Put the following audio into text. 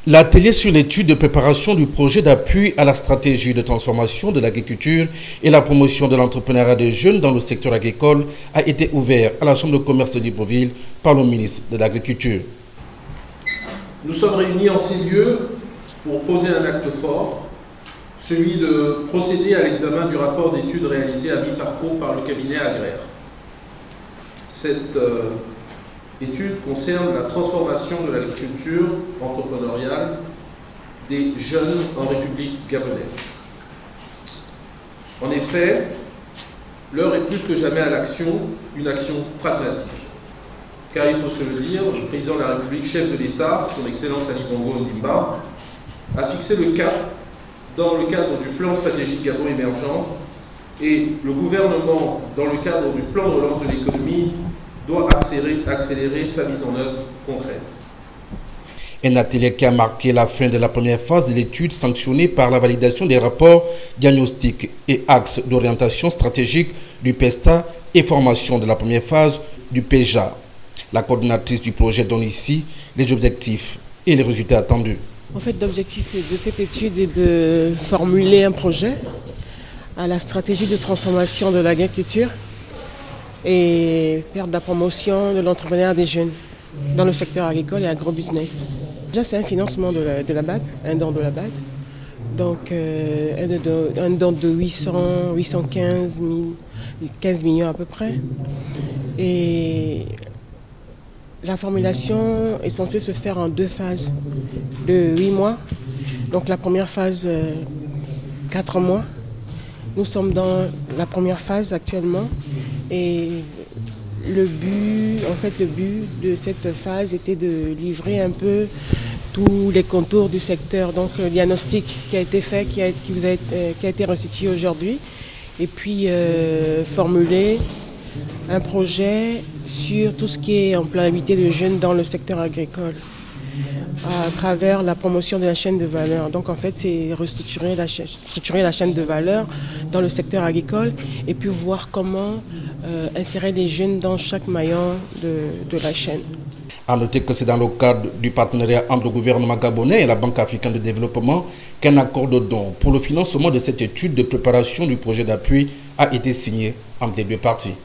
L'atelier sur l'étude de préparation du projet d'appui à la stratégie de transformation de l'agriculture et la promotion de l'entrepreneuriat des jeunes dans le secteur agricole a été ouvert à la Chambre de commerce de Libreville par le ministre de l'Agriculture. Nous sommes réunis en ces lieux pour poser un acte fort, celui de procéder à l'examen du rapport d'études réalisé à mi-parcours par le cabinet agraire. Cette étude concerne la transformation de l'agriculture entrepreneuriale des jeunes en République gabonaise. En effet, l'heure est plus que jamais à l'action, une action pragmatique. Car il faut se le dire, le président de la République, chef de l'État, son Excellence Ali Bongo Ondimba, a fixé le cap dans le cadre du plan stratégique Gabon émergent et le gouvernement, dans le cadre du plan de relance de l'économie, doit accélérer sa mise en œuvre concrète. Un atelier qui a marqué la fin de la première phase de l'étude sanctionnée par la validation des rapports diagnostiques et axes d'orientation stratégique du PESTA et formation de la première phase du PEJA. La coordinatrice du projet donne ici les objectifs et les résultats attendus. En fait, l'objectif de cette étude est de formuler un projet à la stratégie de transformation de l'agriculture et faire de la promotion de l'entrepreneuriat des jeunes dans le secteur agricole et agrobusiness. Déjà, c'est un financement de la BAD, un don de la BAD. Donc, un don de 815 15 millions à peu près. Et la formulation est censée se faire en 2 phases de 8 mois. Donc, la première phase, 4 mois. Nous sommes dans la première phase actuellement. Et le but de cette phase était de livrer un peu tous les contours du secteur. Donc le diagnostic qui a été fait, qui a été restitué aujourd'hui, et puis formuler un projet sur tout ce qui est employabilité de jeunes dans le secteur agricole à travers la promotion de la chaîne de valeur. Donc en fait, c'est structurer la chaîne de valeur dans le secteur agricole et puis voir comment insérer les jeunes dans chaque maillon de la chaîne. A noter que c'est dans le cadre du partenariat entre le gouvernement gabonais et la Banque africaine de développement qu'un accord de don pour le financement de cette étude de préparation du projet d'appui a été signé entre les 2 parties.